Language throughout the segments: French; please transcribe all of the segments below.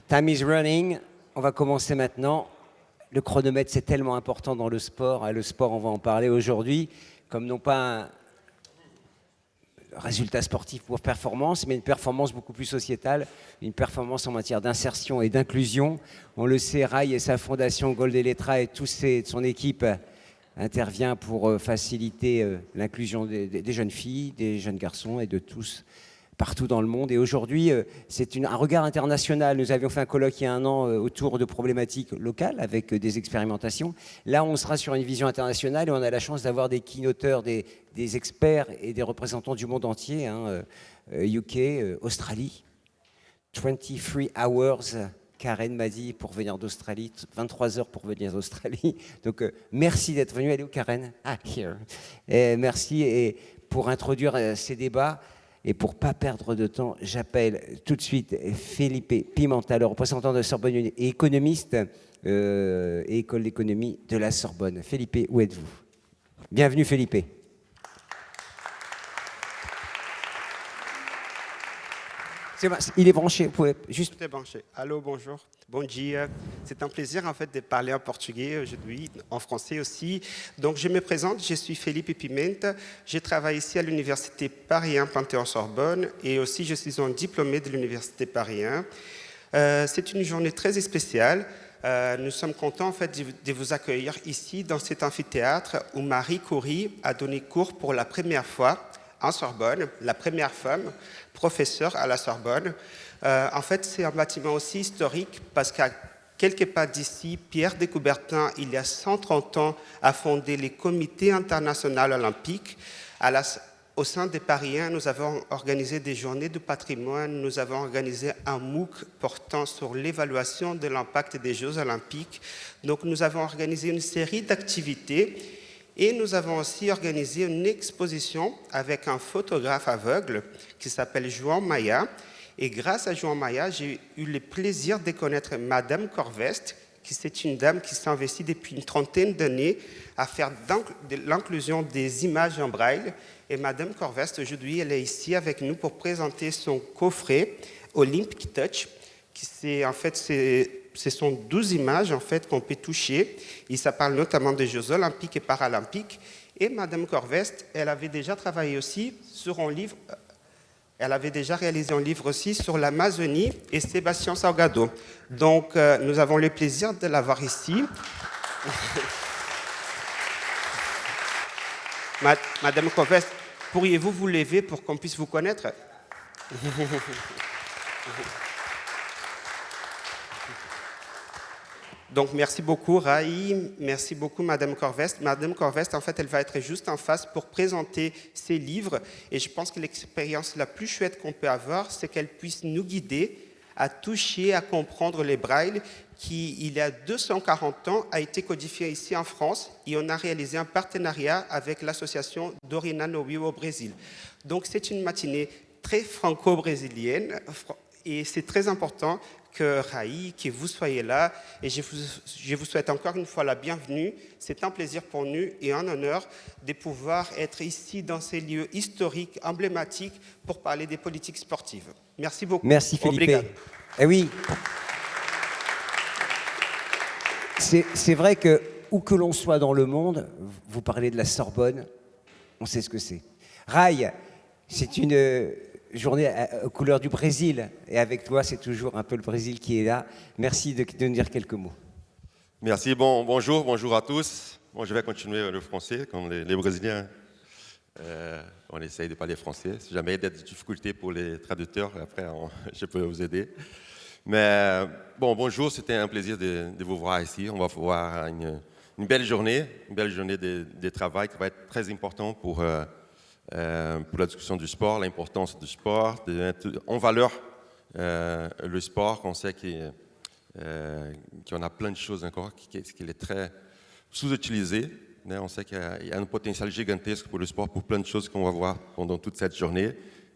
Time is running. On va commencer maintenant. Le chronomètre, c'est tellement important dans le sport. Le sport, on va en parler aujourd'hui, comme non pas un résultat sportif pour performance, mais une performance beaucoup plus sociétale, une performance en matière d'insertion et d'inclusion. On le sait, Rai et sa fondation Gold-Elettra et son équipe intervient pour faciliter l'inclusion des jeunes filles, des jeunes garçons et de tous partout dans le monde. Et aujourd'hui, c'est un regard international. Nous avions fait un colloque il y a un an autour de problématiques locales avec des expérimentations. Là, on sera sur une vision internationale et on a la chance d'avoir des keynoteurs, des experts et des représentants du monde entier, UK, Australie. 23 hours, Karen m'a dit, pour venir d'Australie, 23 heures pour venir d'Australie. Donc, merci d'être venu. Elle est où, Karen? Ah, here. Et merci. Et pour introduire ces débats, et pour ne pas perdre de temps, j'appelle tout de suite Felipe Pimenta, le représentant de Sorbonne et économiste et école d'économie de la Sorbonne. Felipe, où êtes-vous? Bienvenue, Felipe. Il est branché, vous pouvez juste... Tout est branché. Allô, bonjour. Bon dia. C'est un plaisir en fait de parler en portugais aujourd'hui, en français aussi. Donc je me présente, je suis Felipe Pimenta. Je travaille ici à l'université Paris 1 Panthéon-Sorbonne et aussi je suis un diplômé de l'université Paris 1. C'est une journée très spéciale. Nous sommes contents en fait de vous accueillir ici dans cet amphithéâtre où Marie Curie a donné cours pour la première fois en Sorbonne, la première femme professeure à la Sorbonne. En fait, c'est un bâtiment aussi historique parce qu'à quelques pas d'ici, Pierre de Coubertin, il y a 130 ans, a fondé les comités internationaux olympiques. Au sein des Paris 1, nous avons organisé des journées de patrimoine, nous avons organisé un MOOC portant sur l'évaluation de l'impact des Jeux olympiques. Donc, nous avons organisé une série d'activités. Et nous avons aussi organisé une exposition avec un photographe aveugle qui s'appelle João Maia. Et grâce à João Maia, j'ai eu le plaisir de connaître Madame Corveste, qui c'est une dame qui s'investit depuis une trentaine d'années à faire de l'inclusion des images en braille. Et Madame Corveste, aujourd'hui, elle est ici avec nous pour présenter son coffret Olympic Touch, qui ce sont 12 images en fait, qu'on peut toucher. Et ça parle notamment des Jeux olympiques et paralympiques. Et Madame Corveste, elle avait déjà travaillé aussi sur un livre, elle avait déjà réalisé un livre aussi sur l'Amazonie et Sébastien Salgado. Donc, nous avons le plaisir de l'avoir ici. Madame Corveste, pourriez-vous vous lever pour qu'on puisse vous connaître? Donc, merci beaucoup, Rai. Merci beaucoup, Madame Corveste. Madame Corveste, en fait, elle va être juste en face pour présenter ses livres. Et je pense que l'expérience la plus chouette qu'on peut avoir, c'est qu'elle puisse nous guider à toucher, à comprendre les brailles qui, il y a 240 ans, a été codifié ici en France. Et on a réalisé un partenariat avec l'association Dorina Noio au Brésil. Donc, c'est une matinée très franco-brésilienne. Et c'est très important que Rai, que vous soyez là. Et je vous souhaite encore une fois la bienvenue. C'est un plaisir pour nous et un honneur de pouvoir être ici dans ces lieux historiques, emblématiques, pour parler des politiques sportives. Merci beaucoup. Merci Felipe. Obrigado. Eh oui. C'est vrai que, où que l'on soit dans le monde, vous parlez de la Sorbonne, on sait ce que c'est. Rai, c'est une journée aux couleurs du Brésil. Et avec toi, c'est toujours un peu le Brésil qui est là. Merci de nous dire quelques mots. Merci. Bonjour à tous. Bon, je vais continuer le français, comme les Brésiliens. On essaye de parler français. Si jamais il y a des difficultés pour les traducteurs, après, je peux vous aider. Mais bonjour, c'était un plaisir de vous voir ici. On va voir une belle journée de travail qui va être très importante pour la discussion du sport, l'importance du sport, de mettre en valeur le sport. On sait qu'il y en a plein de choses encore, qu'il est très sous-utilisé. On sait qu'il y a un potentiel gigantesque pour le sport, pour plein de choses qu'on va voir pendant toute cette journée.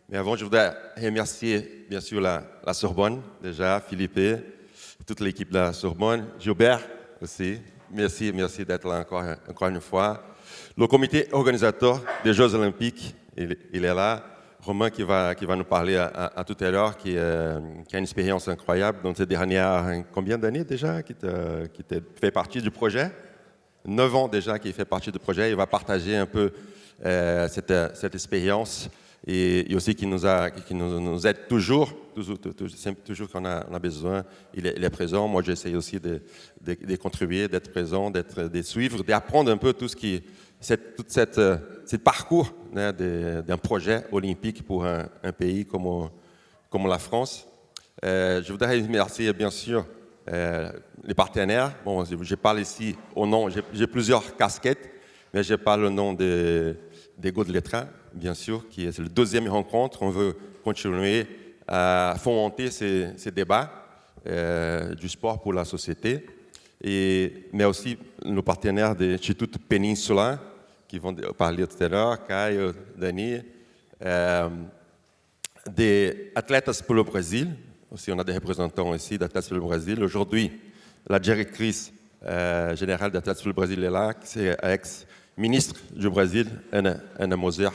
Mais avant, je voudrais remercier bien sûr la Sorbonne, déjà, Felipe, toute l'équipe de la Sorbonne, Gilbert aussi. Merci d'être là encore une fois. Le comité organisateur des Jeux Olympiques, il est là. Romain qui va nous parler à tout à l'heure, qui a une expérience incroyable dans ces dernières, combien d'années déjà, qui fait partie du projet? 9 ans déjà qu'il fait partie du projet. Il va partager un peu cette expérience et aussi qui nous aide toujours qu'on a besoin. Il est présent. Moi, j'essaie aussi de contribuer, d'être présent, de suivre, d'apprendre un peu tout ce parcours d'un projet olympique pour un pays comme la France. Je voudrais remercier bien sûr les partenaires. Bon, je parle ici au nom, j'ai plusieurs casquettes, mais je parle au nom des Go-de-Letra, bien sûr, qui est le deuxième rencontre. On veut continuer à fomenter ces débats du sport pour la société, mais aussi nos partenaires de l'Institut Peninsula, qui vont parler tout à l'heure, Caio, Dani, des Atletas pour le Brésil. Aussi, on a des représentants ici d'Atletas pour le Brésil. Aujourd'hui, la directrice générale d'Atletas pour le Brésil est là, c'est ex-ministre du Brésil, Ana Moser,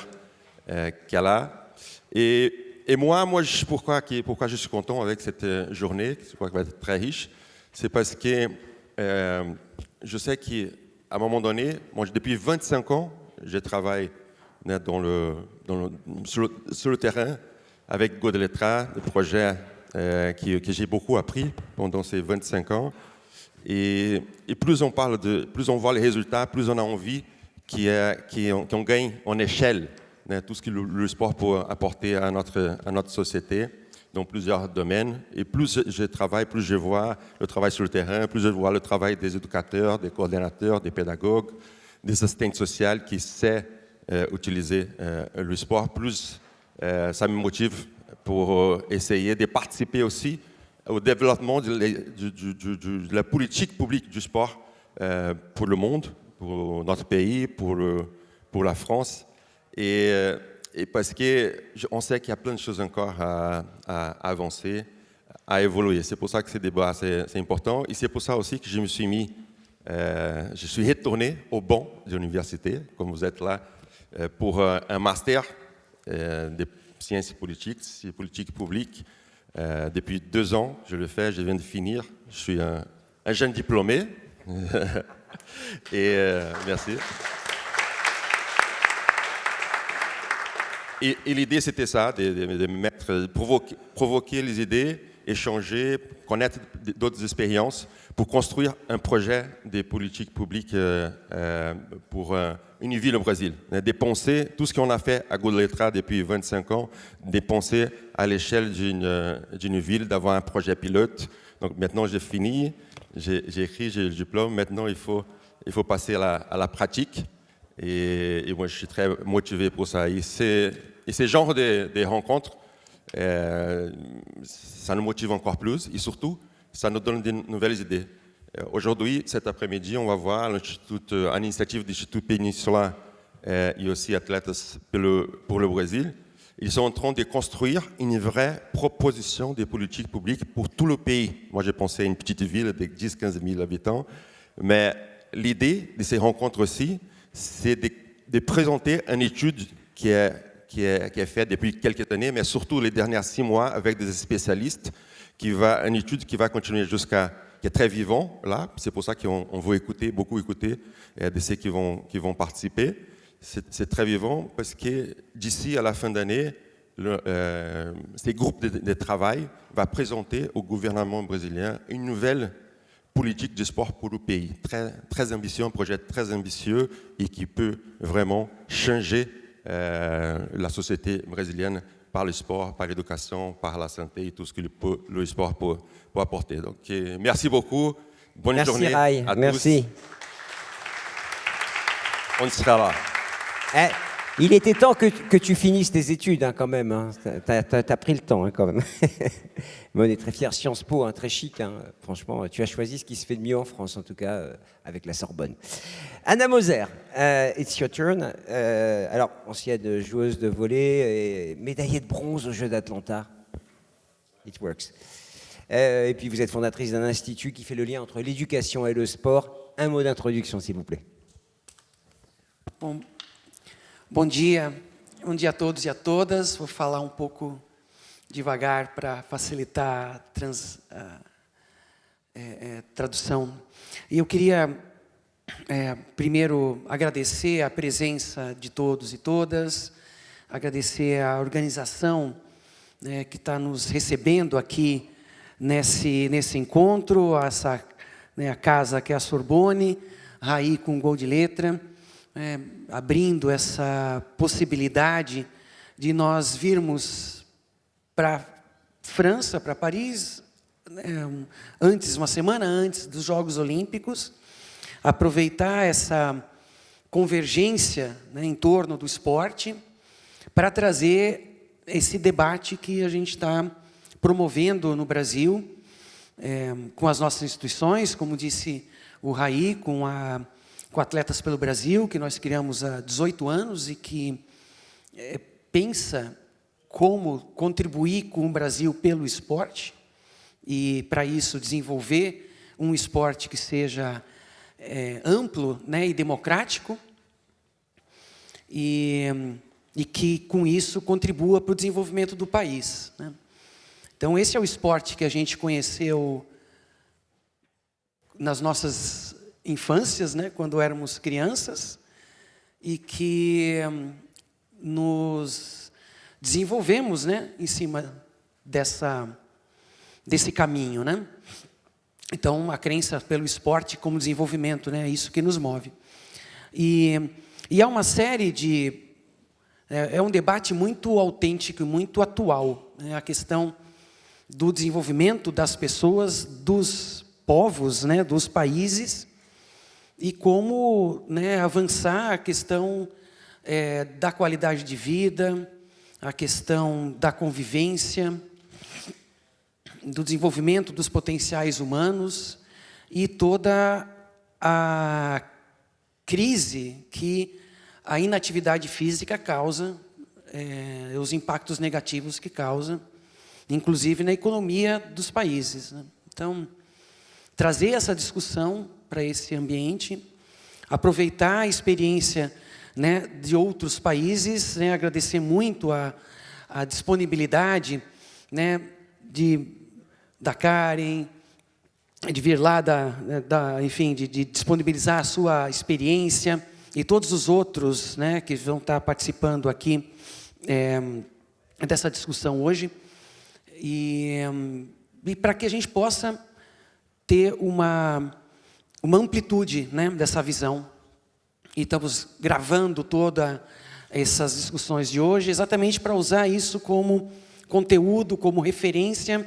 qui est là. Et moi pourquoi je suis content avec cette journée, je crois qu'elle va être très riche, c'est parce que je sais qu'à un moment donné, moi, depuis 25 ans, je travaille sur le terrain avec Go-de-Letra, des projets que j'ai beaucoup appris pendant ces 25 ans. Et plus on parle plus on voit les résultats, plus on a envie qu'on gagne en échelle tout ce que le sport peut apporter à notre société dans plusieurs domaines. Et plus je travaille, plus je vois le travail sur le terrain, plus je vois le travail des éducateurs, des coordinateurs, des pédagogues, des assistants sociaux qui savent utiliser le sport, plus ça me motive pour essayer de participer aussi au développement de la politique publique du sport pour le monde, pour notre pays, pour la France. Et parce qu'on sait qu'il y a plein de choses encore à avancer, à évoluer. C'est pour ça que ces débats, c'est important. Et c'est pour ça aussi que je me suis je suis retourné au banc de l'université, comme vous êtes là, pour un master de sciences politiques publiques. Depuis 2 ans, je le fais, je viens de finir. Je suis un jeune diplômé. Et merci. Et l'idée, c'était ça, de provoquer les idées, échanger, connaître d'autres expériences pour construire un projet de politique publique pour une ville au Brésil. Dépenser tout ce qu'on a fait à Go-de-Letra depuis 25 ans, dépenser à l'échelle d'une ville, d'avoir un projet pilote. Donc maintenant, j'ai fini, j'ai écrit, j'ai le diplôme. Maintenant, il faut passer à la pratique. Et moi, je suis très motivé pour ça. Et ce genre de rencontres, ça nous motive encore plus. Et surtout, ça nous donne de nouvelles idées. Aujourd'hui, cet après-midi, on va voir à l'initiative de l'Institut Peninsula et aussi Atletas pour le Brésil. Ils sont en train de construire une vraie proposition de politique publique pour tout le pays. Moi, j'ai pensé à une petite ville de 10-15 000 habitants. Mais l'idée de ces rencontres aussi, c'est de présenter une étude qui est faite depuis quelques années, mais surtout les derniers 6 mois avec des spécialistes, une étude qui va continuer qui est très vivant là. C'est pour ça qu'on veut beaucoup écouter de ceux qui vont participer. C'est très vivant parce que d'ici à la fin d'année, ces groupes de travail vont présenter au gouvernement brésilien une nouvelle politique de sport pour le pays. Très, très ambitieux, un projet très ambitieux et qui peut vraiment changer la société brésilienne par le sport, par l'éducation, par la santé et tout ce que le sport peut apporter. Donc, merci beaucoup. Bonne journée Rai. à Merci. tous. On sera là. Il était temps que tu finisses tes études, hein, quand même. Hein. T'as pris le temps, hein, quand même. Mais on est très fiers. Sciences Po, hein, très chic. Hein. Franchement, tu as choisi ce qui se fait de mieux en France, en tout cas, avec la Sorbonne. Ana Moser, it's your turn. Alors, ancienne joueuse de volley, et médaillée de bronze aux Jeux d'Atlanta. It works. Et puis, vous êtes fondatrice d'un institut qui fait le lien entre l'éducation et le sport. Un mot d'introduction, s'il vous plaît. Bom dia, Bom dia a todos e a todas. Vou falar um pouco devagar para facilitar a tradução. E eu queria, primeiro, agradecer a presença de todos e todas, agradecer a organização que está nos recebendo aqui nesse encontro, a casa que é a Sorbonne, Raí com Gol de Letra, abrindo essa possibilidade de nós virmos para França, para Paris, uma semana antes dos Jogos Olímpicos, aproveitar essa convergência em torno do esporte para trazer esse debate que a gente está promovendo no Brasil, com as nossas instituições, como disse o Raí, com Atletas pelo Brasil, que nós criamos há 18 anos e que pensa como contribuir com o Brasil pelo esporte e, para isso, desenvolver um esporte que seja amplo, e democrático e que, com isso, contribua para o desenvolvimento do país. Então, esse é o esporte que a gente conheceu nas nossas infâncias, quando éramos crianças, e que nos desenvolvemos, em cima desse caminho, Então, a crença pelo esporte como desenvolvimento, é isso que nos move. E há uma série de... É um debate muito autêntico e muito atual, a questão do desenvolvimento das pessoas, dos povos, dos países, e como avançar a questão da qualidade de vida, a questão da convivência, do desenvolvimento dos potenciais humanos e toda a crise que a inatividade física causa, os impactos negativos que causa, inclusive na economia dos países. Então, trazer essa discussão para esse ambiente, aproveitar a experiência de outros países, agradecer muito a disponibilidade da Karen, de vir lá, enfim, de disponibilizar a sua experiência, e todos os outros que vão estar participando aqui dessa discussão hoje, e para que a gente possa ter uma amplitude dessa visão. E estamos gravando todas essas discussões de hoje exatamente para usar isso como conteúdo, como referência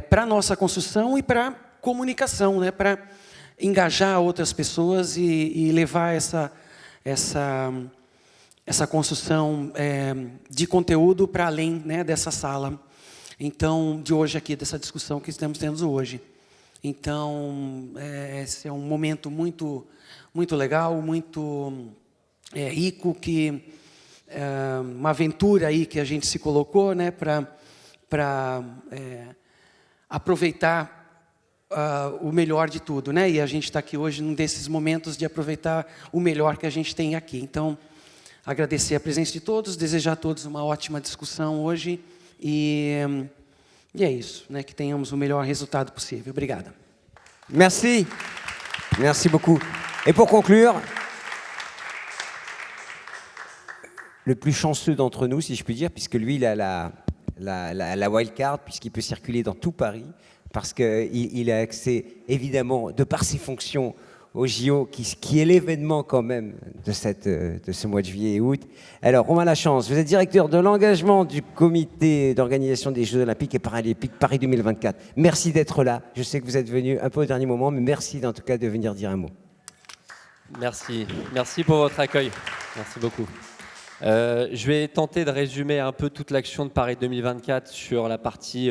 para a nossa construção e para a comunicação, para engajar outras pessoas e levar essa construção de conteúdo para além dessa sala. Então, de hoje aqui, dessa discussão que estamos tendo hoje. Então, esse é um momento muito, muito legal, muito rico, que uma aventura aí que a gente se colocou, para aproveitar o melhor de tudo, E a gente está aqui hoje num desses momentos de aproveitar o melhor que a gente tem aqui. Então, agradecer a presença de todos, desejar a todos uma ótima discussão hoje e é isso, que tenhamos o melhor resultado possível. Obrigada. Merci. Merci beaucoup. Et pour conclure, le plus chanceux d'entre nous, si je puis dire, puisque lui, il a la wildcard, puisqu'il peut circuler dans tout Paris, parce qu'il a accès, évidemment, de par ses fonctions, au JO, qui est l'événement quand même de ce mois de juillet et août. Alors, Romain Lachance, vous êtes directeur de l'engagement du comité d'organisation des Jeux Olympiques et Paralympiques Paris 2024. Merci d'être là. Je sais que vous êtes venu un peu au dernier moment, mais merci en tout cas de venir dire un mot. Merci. Merci pour votre accueil. Merci beaucoup. Je vais tenter de résumer un peu toute l'action de Paris 2024 sur la partie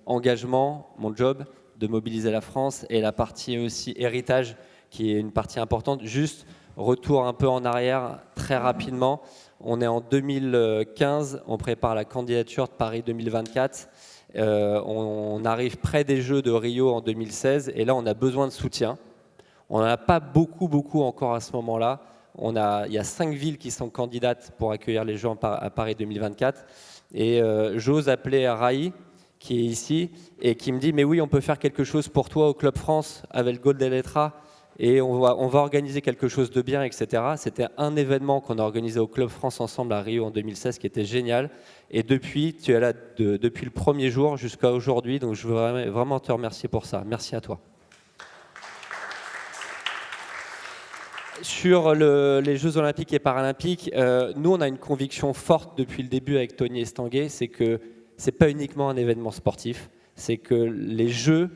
engagement, mon job, de mobiliser la France, et la partie aussi héritage, qui est une partie importante. Juste, retour un peu en arrière, très rapidement. On est en 2015, on prépare la candidature de Paris 2024. On arrive près des Jeux de Rio en 2016, et là, on a besoin de soutien. On n'en a pas beaucoup encore à ce moment-là. il y a 5 villes qui sont candidates pour accueillir les Jeux à Paris 2024. Et j'ose appeler Raï, qui est ici, et qui me dit « Mais oui, on peut faire quelque chose pour toi au Club France avec le Gold Elettra, et on va organiser quelque chose de bien, etc. » C'était un événement qu'on a organisé au Club France ensemble à Rio en 2016, qui était génial. Et depuis, tu es là depuis le premier jour jusqu'à aujourd'hui, donc je veux vraiment te remercier pour ça. Merci à toi. Sur les Jeux Olympiques et Paralympiques, nous, on a une conviction forte depuis le début avec Tony Estanguet, c'est que ce n'est pas uniquement un événement sportif, c'est que les Jeux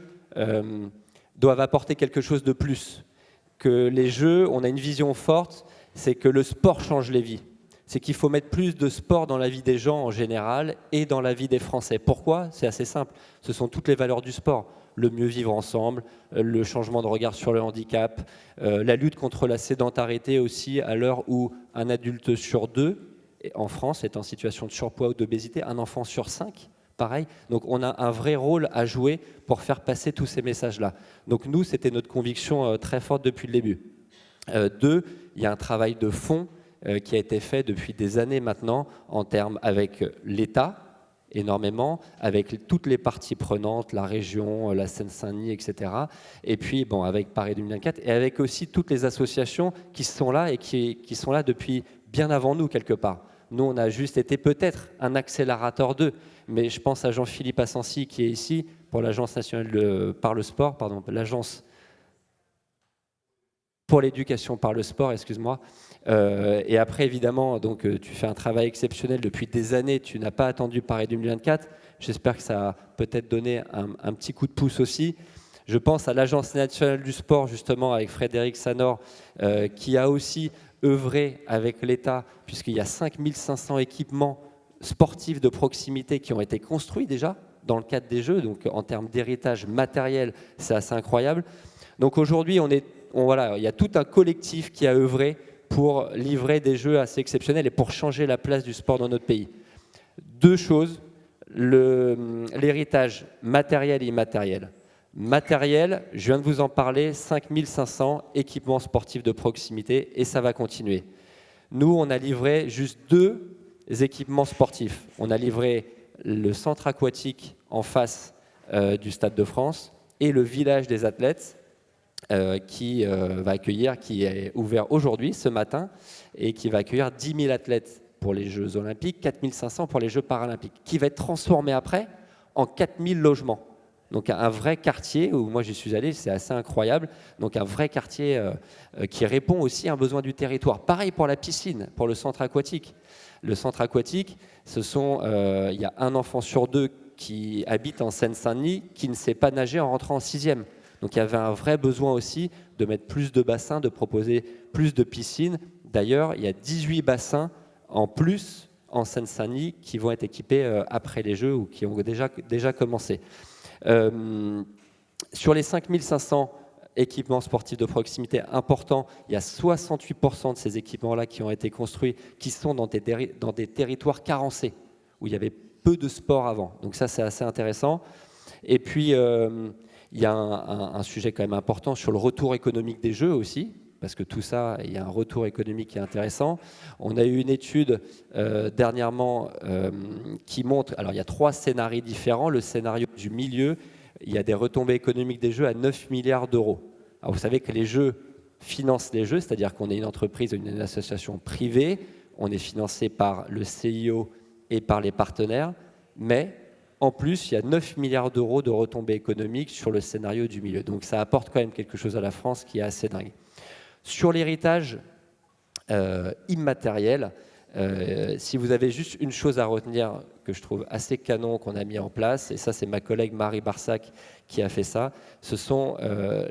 doivent apporter quelque chose de plus. Que les Jeux, on a une vision forte, c'est que le sport change les vies. C'est qu'il faut mettre plus de sport dans la vie des gens en général et dans la vie des Français. Pourquoi ? C'est assez simple. Ce sont toutes les valeurs du sport. Le mieux vivre ensemble, le changement de regard sur le handicap, la lutte contre la sédentarité aussi, à l'heure où un adulte sur 2 en France est en situation de surpoids ou d'obésité, un enfant sur 5, pareil. Donc on a un vrai rôle à jouer pour faire passer tous ces messages-là. Donc nous, c'était notre conviction très forte depuis le début. 2, il y a un travail de fond qui a été fait depuis des années maintenant en termes avec l'État, énormément, avec toutes les parties prenantes, la région, la Seine-Saint-Denis, etc. Et puis, bon, avec Paris 2024, et avec aussi toutes les associations qui sont là et qui sont là depuis bien avant nous, quelque part. Nous, on a juste été peut-être un accélérateur d'eux, mais je pense à Jean-Philippe Assensi, qui est ici, pour l'Agence nationale par le sport, pardon, l'Agence pour l'éducation par le sport, excuse-moi. Et après, évidemment, donc, tu fais un travail exceptionnel depuis des années. Tu n'as pas attendu Paris 2024. J'espère que ça a peut-être donné un petit coup de pouce aussi. Je pense à l'Agence nationale du sport, justement, avec Frédéric Sanor, qui a aussi œuvré avec l'État, puisqu'il y a 5500 équipements sportifs de proximité qui ont été construits déjà dans le cadre des Jeux. Donc, en termes d'héritage matériel, c'est assez incroyable. Donc, aujourd'hui, voilà, il y a tout un collectif qui a œuvré pour livrer des Jeux assez exceptionnels et pour changer la place du sport dans notre pays. 2 choses, l'héritage matériel et immatériel. Matériel, je viens de vous en parler, 5500 équipements sportifs de proximité et ça va continuer. Nous, on a livré juste 2 équipements sportifs. On a livré le centre aquatique en face du Stade de France et le village des athlètes qui va accueillir, qui est ouvert aujourd'hui, ce matin, et qui va accueillir 10 000 athlètes pour les Jeux Olympiques, 4 500 pour les Jeux Paralympiques, qui va être transformé après en 4 000 logements. Donc un vrai quartier, où moi j'y suis allé, c'est assez incroyable, donc un vrai quartier qui répond aussi à un besoin du territoire. Pareil pour la piscine, pour le centre aquatique. Le centre aquatique, il y a un enfant sur 2 qui habite en Seine-Saint-Denis qui ne sait pas nager en rentrant en 6e. Donc il y avait un vrai besoin aussi de mettre plus de bassins, de proposer plus de piscines. D'ailleurs, il y a 18 bassins en plus en Seine-Saint-Denis qui vont être équipés après les Jeux ou qui ont déjà commencé. Sur les 5500 équipements sportifs de proximité importants, il y a 68% de ces équipements-là qui ont été construits, qui sont dans des territoires carencés, où il y avait peu de sport avant. Donc ça, c'est assez intéressant. Et puis, il y a un sujet quand même important sur le retour économique des Jeux aussi, parce que tout ça, il y a un retour économique qui est intéressant. On a eu une étude dernièrement qui montre, alors il y a 3 scénarios différents. Le scénario du milieu, il y a des retombées économiques des Jeux à 9 milliards d'euros. Alors vous savez que les Jeux financent les Jeux, c'est-à-dire qu'on est une entreprise, une association privée, on est financé par le CIO et par les partenaires, mais en plus, il y a 9 milliards d'euros de retombées économiques sur le scénario du milieu. Donc ça apporte quand même quelque chose à la France qui est assez dingue. Sur l'héritage immatériel, si vous avez juste une chose à retenir que je trouve assez canon qu'on a mis en place, et ça c'est ma collègue Marie Barsac qui a fait ça, ce sont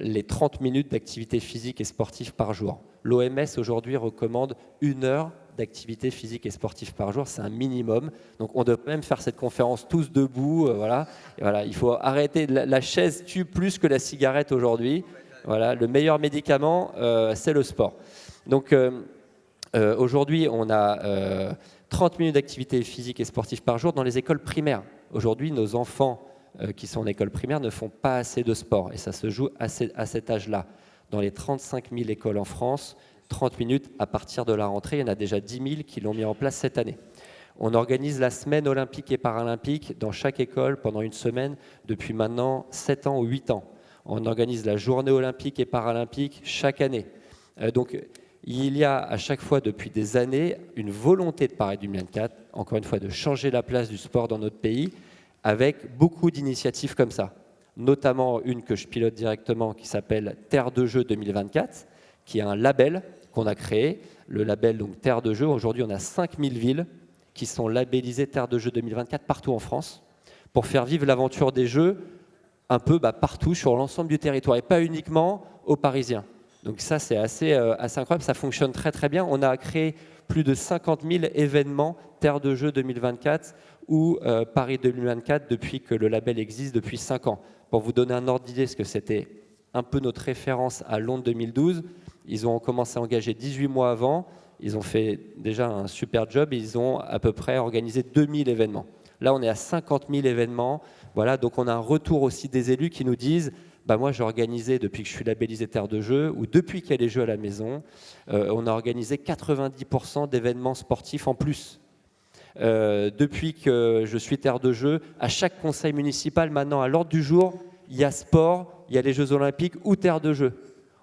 les 30 minutes d'activité physique et sportive par jour. L'OMS aujourd'hui recommande 1 heure d'activité physique et sportive par jour, c'est un minimum. Donc on devrait même faire cette conférence tous debout. Voilà. Et voilà, il faut arrêter. La chaise tue plus que la cigarette aujourd'hui. Voilà, le meilleur médicament, c'est le sport. Donc aujourd'hui, on a 30 minutes d'activité physique et sportive par jour dans les écoles primaires. Aujourd'hui, nos enfants qui sont en école primaire ne font pas assez de sport et ça se joue à cet âge-là. Dans les 35 000 écoles en France, 30 minutes à partir de la rentrée. Il y en a déjà 10 000 qui l'ont mis en place cette année. On organise la semaine olympique et paralympique dans chaque école pendant une semaine depuis maintenant 7 ans ou 8 ans. On organise la journée olympique et paralympique chaque année. Donc, il y a à chaque fois depuis des années une volonté de Paris 2024, encore une fois, de changer la place du sport dans notre pays avec beaucoup d'initiatives comme ça. Notamment une que je pilote directement qui s'appelle Terre de Jeux 2024, qui est un label qu'on a créé, le label donc Terre de Jeux. Aujourd'hui, on a 5000 villes qui sont labellisées Terre de Jeux 2024 partout en France pour faire vivre l'aventure des Jeux un peu partout sur l'ensemble du territoire et pas uniquement aux Parisiens. Donc ça, c'est assez incroyable, ça fonctionne très très bien. On a créé plus de 50 000 événements Terre de Jeux 2024 ou Paris 2024 depuis que le label existe depuis 5 ans. Pour vous donner un ordre d'idée, ce que c'était un peu notre référence à Londres 2012, ils ont commencé à engager 18 mois avant, ils ont fait déjà un super job, ils ont à peu près organisé 2000 événements. Là, on est à 50 000 événements. Voilà, donc on a un retour aussi des élus qui nous disent moi, j'ai organisé, depuis que je suis labellisé Terre de Jeux, ou depuis qu'il y a les Jeux à la maison, on a organisé 90% d'événements sportifs en plus. Depuis que je suis Terre de Jeux, à chaque conseil municipal, maintenant, à l'ordre du jour, il y a sport, il y a les Jeux Olympiques ou Terre de Jeux.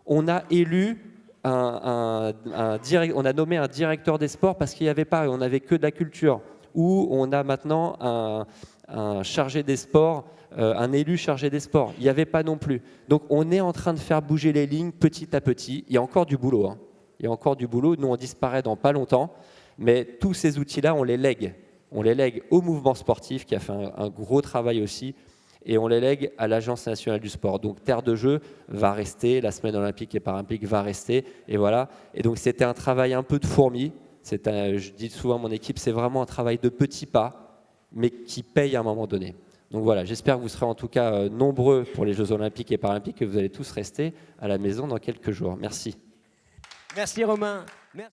On a élu on a nommé un directeur des sports parce qu'il n'y avait pas, on n'avait que de la culture. Ou on a maintenant un chargé des sports, un élu chargé des sports. Il n'y avait pas non plus. Donc on est en train de faire bouger les lignes petit à petit. Il y a encore du boulot. Il y a encore du boulot. Nous, on disparaît dans pas longtemps. Mais tous ces outils-là, on les lègue. On les lègue au mouvement sportif qui a fait un gros travail aussi. Et on les lègue à l'Agence nationale du sport. Donc Terre de Jeux va rester, la semaine olympique et paralympique va rester. Et voilà. Et donc c'était un travail un peu de fourmi. Je dis souvent à mon équipe, c'est vraiment un travail de petits pas, mais qui paye à un moment donné. Donc voilà, j'espère que vous serez en tout cas nombreux pour les Jeux Olympiques et Paralympiques et que vous allez tous rester à la maison dans quelques jours. Merci. Merci Romain. Merci.